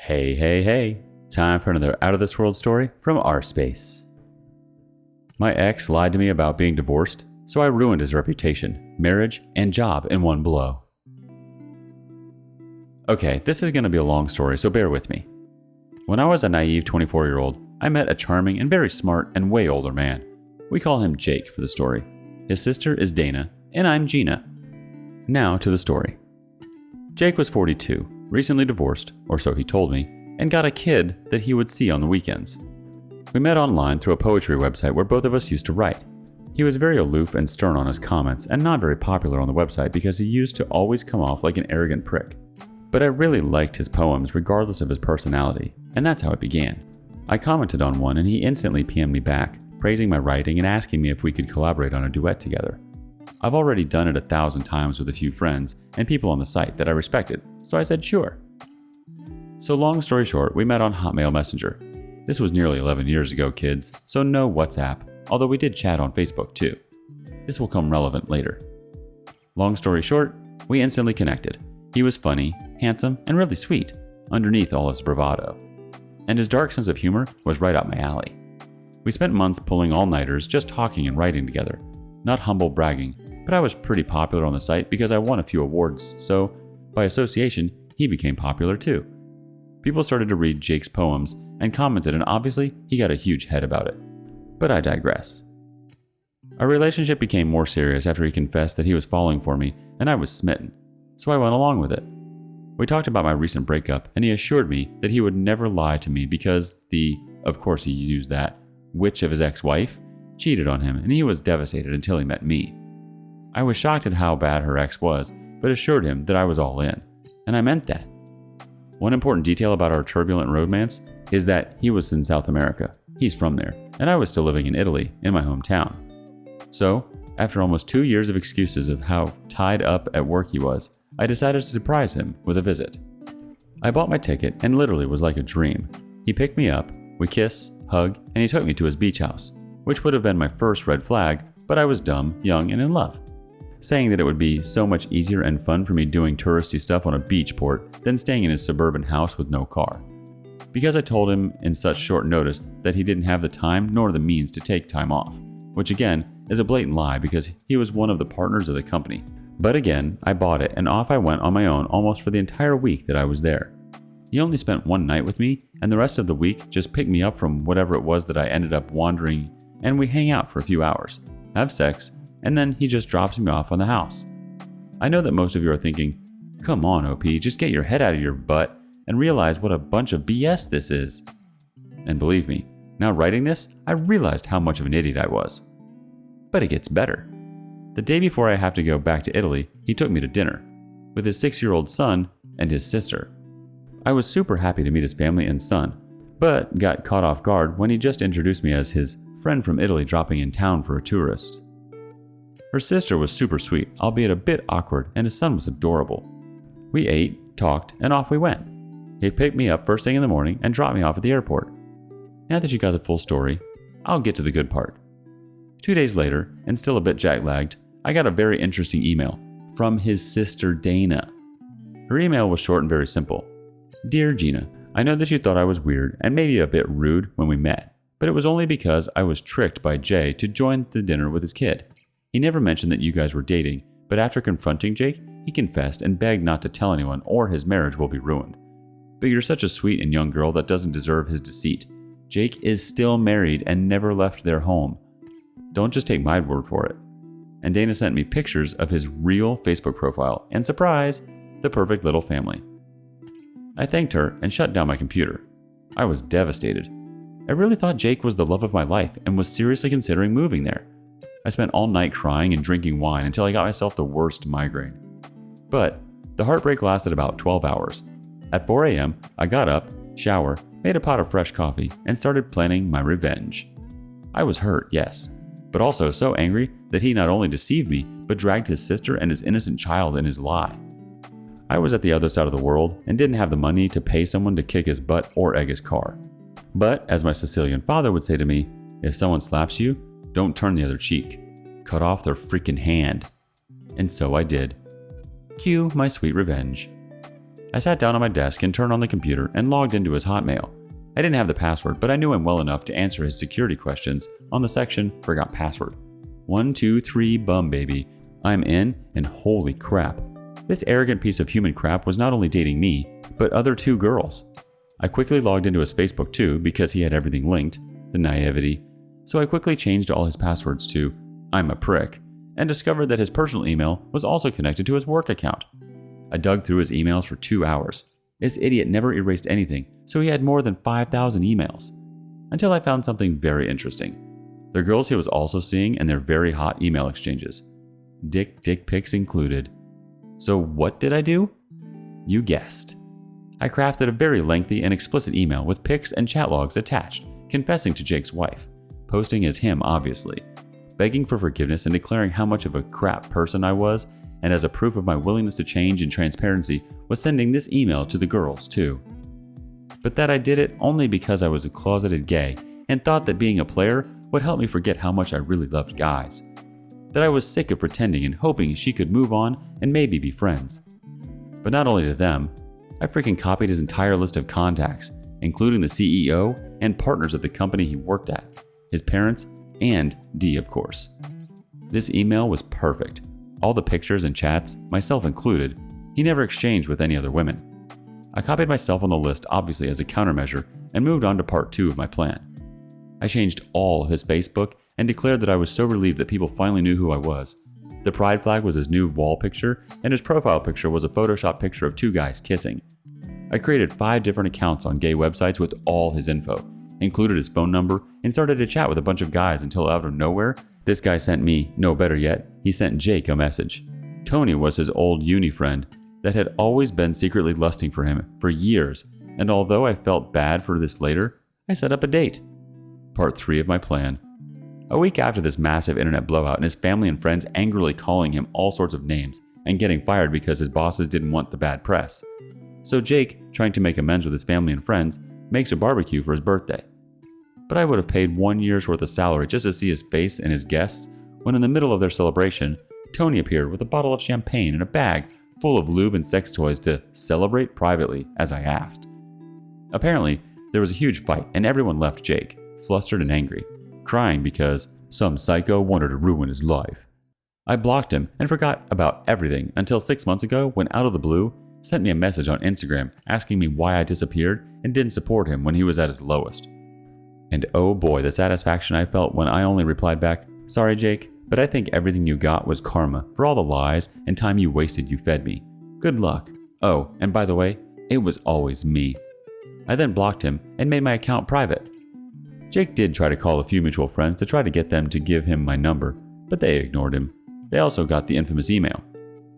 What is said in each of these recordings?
Hey, hey, hey. Time for another out of this world story from rSpace. My ex lied to me about being divorced, so I ruined his reputation, marriage, and job in one blow. Okay, this is going to be a long story, so bear with me. When I was a naive 24-year-old, I met a charming and very smart and way older man. We call him Jake for the story. His sister is Dana, and I'm Gina. Now to the story. Jake was 42, recently divorced, or so he told me, and got a kid that he would see on the weekends. We met online through a poetry website where both of us used to write. He was very aloof and stern on his comments and not very popular on the website because he used to always come off like an arrogant prick. But I really liked his poems regardless of his personality, and that's how it began. I commented on one and he instantly PM'd me back, praising my writing and asking me if we could collaborate on a duet together. I've already done it 1,000 times with a few friends and people on the site that I respected, so I said sure. So long story short, we met on Hotmail Messenger. This was nearly 11 years ago, kids, so no WhatsApp, although we did chat on Facebook too. This will come relevant later. Long story short, we instantly connected. He was funny, handsome, and really sweet, underneath all his bravado. And his dark sense of humor was right up my alley. We spent months pulling all-nighters just talking and writing together. Not humble bragging, but I was pretty popular on the site because I won a few awards, so by association, he became popular too. People started to read Jake's poems and commented, and obviously he got a huge head about it. But I digress. Our relationship became more serious after he confessed that he was falling for me, and I was smitten, so I went along with it. We talked about my recent breakup, and he assured me that he would never lie to me because of course he used that, witch of his ex-wife, cheated on him, and he was devastated until he met me. I was shocked at how bad her ex was, but assured him that I was all in, and I meant that. One important detail about our turbulent romance is that he was in South America, he's from there, and I was still living in Italy, in my hometown. So, after almost 2 years of excuses of how tied up at work he was, I decided to surprise him with a visit. I bought my ticket and literally was like a dream. He picked me up, we kiss, hug, and he took me to his beach house, which would have been my first red flag, but I was dumb, young, and in love. Saying that it would be so much easier and fun for me doing touristy stuff on a beach port than staying in his suburban house with no car. Because I told him in such short notice that he didn't have the time nor the means to take time off, which again is a blatant lie because he was one of the partners of the company. But again, I bought it and off I went on my own almost for the entire week that I was there. He only spent one night with me and the rest of the week just picked me up from whatever it was that I ended up wandering, and we hang out for a few hours, have sex, and then he just drops me off on the house. I know that most of you are thinking, come on OP, just get your head out of your butt and realize what a bunch of BS this is. And believe me, now writing this, I realized how much of an idiot I was. But it gets better. The day before I have to go back to Italy, he took me to dinner with his 6-year-old son and his sister. I was super happy to meet his family and son, but got caught off guard when he just introduced me as his friend from Italy dropping in town for a tourist. Her sister was super sweet, albeit a bit awkward, and his son was adorable. We ate, talked, and off we went. He picked me up first thing in the morning and dropped me off at the airport. Now that you got the full story, I'll get to the good part. 2 days later, and still a bit jet-lagged, I got a very interesting email from his sister Dana. Her email was short and very simple. Dear Gina, I know that you thought I was weird and maybe a bit rude when we met, but it was only because I was tricked by Jay to join the dinner with his kid. He never mentioned that you guys were dating, but after confronting Jake, he confessed and begged not to tell anyone or his marriage will be ruined. But you're such a sweet and young girl that doesn't deserve his deceit. Jake is still married and never left their home. Don't just take my word for it. And Dana sent me pictures of his real Facebook profile, and surprise, the perfect little family. I thanked her and shut down my computer. I was devastated. I really thought Jake was the love of my life and was seriously considering moving there. I spent all night crying and drinking wine until I got myself the worst migraine. But the heartbreak lasted about 12 hours. At 4 a.m., I got up, showered, made a pot of fresh coffee, and started planning my revenge. I was hurt, yes, but also so angry that he not only deceived me, but dragged his sister and his innocent child in his lie. I was at the other side of the world and didn't have the money to pay someone to kick his butt or egg his car. But as my Sicilian father would say to me, if someone slaps you, don't turn the other cheek. Cut off their freaking hand. And so I did. Cue my sweet revenge. I sat down on my desk and turned on the computer and logged into his Hotmail. I didn't have the password, but I knew him well enough to answer his security questions on the section Forgot Password. 1, 2, 3, bum baby. I'm in, and holy crap. This arrogant piece of human crap was not only dating me, but other 2 girls. I quickly logged into his Facebook too because he had everything linked, the naivety. So I quickly changed all his passwords to I'm a prick and discovered that his personal email was also connected to his work account. I dug through his emails for 2 hours. This idiot never erased anything, so he had more than 5,000 emails. Until I found something very interesting. The girls he was also seeing and their very hot email exchanges. Dick pics included. So what did I do? You guessed. I crafted a very lengthy and explicit email with pics and chat logs attached, confessing to Jake's wife, posting as him obviously, begging for forgiveness and declaring how much of a crap person I was, and as a proof of my willingness to change and transparency was sending this email to the girls too. But that I did it only because I was a closeted gay and thought that being a player would help me forget how much I really loved guys. That I was sick of pretending and hoping she could move on and maybe be friends. But not only to them, I freaking copied his entire list of contacts, including the CEO and partners at the company he worked at, his parents, and D of course. This email was perfect. All the pictures and chats, myself included, he never exchanged with any other women. I copied myself on the list obviously as a countermeasure and moved on to part 2 of my plan. I changed all of his Facebook and declared that I was so relieved that people finally knew who I was. The pride flag was his new wall picture, and his profile picture was a Photoshop picture of 2 guys kissing. I created 5 different accounts on gay websites with all his info, included his phone number, and started to chat with a bunch of guys until out of nowhere, this guy sent me, no better yet, he sent Jake a message. Tony was his old uni friend that had always been secretly lusting for him for years, and although I felt bad for this later, I set up a date. Part 3 of my plan. A week after this massive internet blowout and his family and friends angrily calling him all sorts of names and getting fired because his bosses didn't want the bad press. So Jake, trying to make amends with his family and friends, makes a barbecue for his birthday. But I would have paid 1 year's worth of salary just to see his face and his guests when in the middle of their celebration, Tony appeared with a bottle of champagne and a bag full of lube and sex toys to celebrate privately as I asked. Apparently, there was a huge fight and everyone left Jake, flustered and angry, crying because some psycho wanted to ruin his life. I blocked him and forgot about everything until 6 months ago when out of the blue, sent me a message on Instagram asking me why I disappeared and didn't support him when he was at his lowest. And oh boy, the satisfaction I felt when I only replied back, "Sorry Jake, but I think everything you got was karma for all the lies and time you wasted you fed me. Good luck. Oh, and by the way, it was always me." I then blocked him and made my account private. Jake did try to call a few mutual friends to try to get them to give him my number, but they ignored him. They also got the infamous email.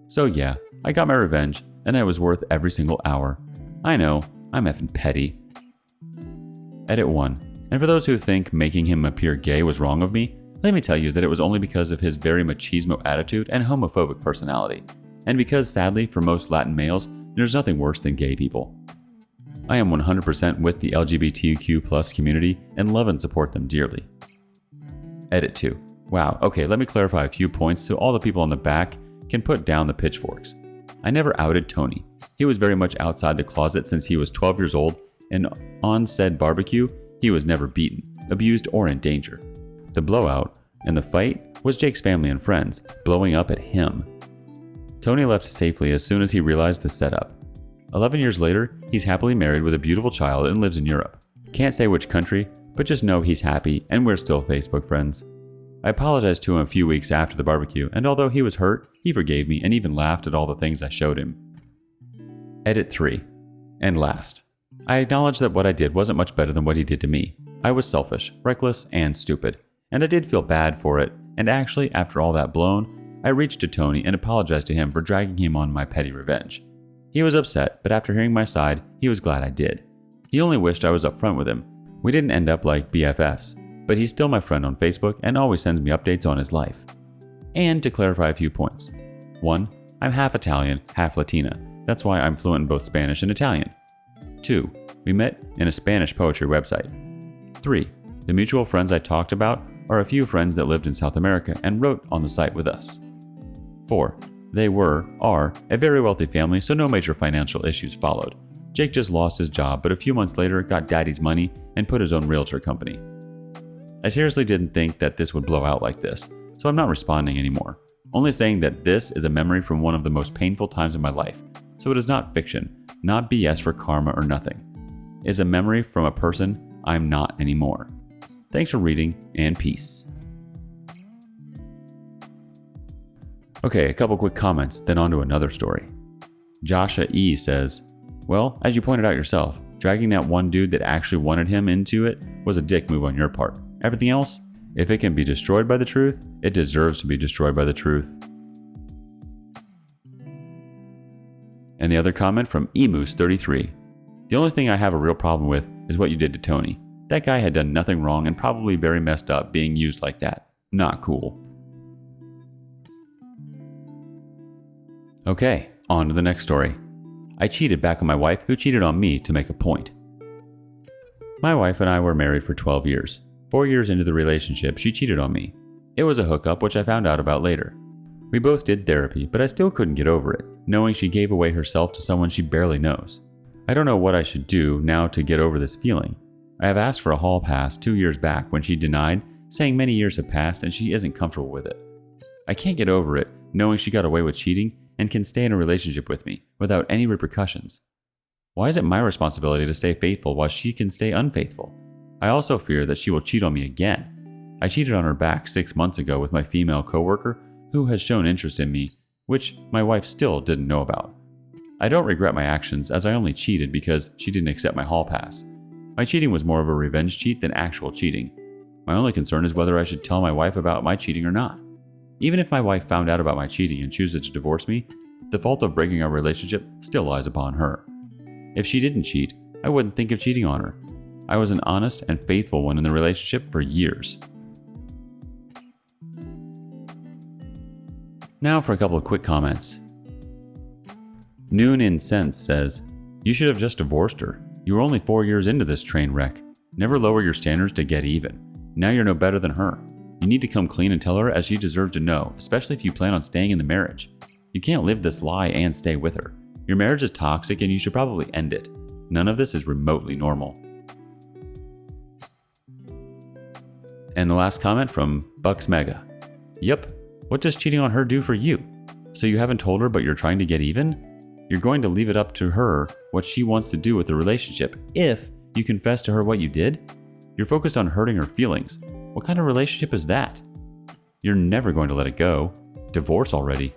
So yeah, I got my revenge, and I was worth every single hour. I know, I'm effing petty. Edit 1. And for those who think making him appear gay was wrong of me, let me tell you that it was only because of his very machismo attitude and homophobic personality. And because sadly for most Latin males, there's nothing worse than gay people. I am 100% with the LGBTQ+ community and love and support them dearly. Edit 2. Wow, okay, let me clarify a few points so all the people on the back can put down the pitchforks. I never outed Tony. He was very much outside the closet since he was 12 years old, and on said barbecue, he was never beaten, abused, or in danger. The blowout and the fight was Jake's family and friends blowing up at him. Tony left safely as soon as he realized the setup. 11 years later, he's happily married with a beautiful child and lives in Europe. Can't say which country, but just know he's happy and we're still Facebook friends. I apologized to him a few weeks after the barbecue, and although he was hurt, he forgave me and even laughed at all the things I showed him. Edit 3. And last. I acknowledge that what I did wasn't much better than what he did to me. I was selfish, reckless, and stupid. And I did feel bad for it, and actually, after all that blown, I reached to Tony and apologized to him for dragging him on my petty revenge. He was upset, but after hearing my side, he was glad I did. He only wished I was upfront with him. We didn't end up like BFFs, but he's still my friend on Facebook and always sends me updates on his life. And to clarify a few points. 1. I'm half Italian, half Latina. That's why I'm fluent in both Spanish and Italian. 2. We met in a Spanish poetry website. 3. The mutual friends I talked about are a few friends that lived in South America and wrote on the site with us. 4. They are a very wealthy family, so no major financial issues followed. Jake just lost his job, but a few months later got daddy's money and put his own realtor company. I seriously didn't think that this would blow out like this, so I'm not responding anymore. Only saying that this is a memory from one of the most painful times in my life, so it is not fiction, not BS for karma or nothing. It is a memory from a person I'm not anymore. Thanks for reading, and peace. Okay, a couple quick comments, then on to another story. Joshua E says, well, as you pointed out yourself, dragging that one dude that actually wanted him into it was a dick move on your part. Everything else, if it can be destroyed by the truth, it deserves to be destroyed by the truth. And the other comment from Emoose33. The only thing I have a real problem with is what you did to Tony. That guy had done nothing wrong and probably very messed up being used like that. Not cool. Okay, on to the next story. I cheated back on my wife who cheated on me to make a point. My wife and I were married for 12 years. 4 years into the relationship, she cheated on me. It was a hookup, which I found out about later. We both did therapy, but I still couldn't get over it, knowing she gave away herself to someone she barely knows. I don't know what I should do now to get over this feeling. I have asked for a hall pass 2 years back when she denied, saying many years have passed and she isn't comfortable with it. I can't get over it, knowing she got away with cheating and can stay in a relationship with me without any repercussions. Why is it my responsibility to stay faithful while she can stay unfaithful? I also fear that she will cheat on me again. I cheated on her back 6 months ago with my female coworker who has shown interest in me, which my wife still didn't know about. I don't regret my actions as I only cheated because she didn't accept my hall pass. My cheating was more of a revenge cheat than actual cheating. My only concern is whether I should tell my wife about my cheating or not. Even if my wife found out about my cheating and chooses to divorce me, the fault of breaking our relationship still lies upon her. If she didn't cheat, I wouldn't think of cheating on her. I was an honest and faithful one in the relationship for years. Now for a couple of quick comments. Noon Incense says, you should have just divorced her. You were only 4 years into this train wreck. Never lower your standards to get even. Now you're no better than her. You need to come clean and tell her as she deserves to know, especially if you plan on staying in the marriage. You can't live this lie and stay with her. Your marriage is toxic and you should probably end it. None of this is remotely normal. And the last comment from Bucks Mega. Yep, what does cheating on her do for you? So you haven't told her but you're trying to get even? You're going to leave it up to her what she wants to do with the relationship if you confess to her what you did? You're focused on hurting her feelings. What kind of relationship is that? You're never going to let it go. Divorce already.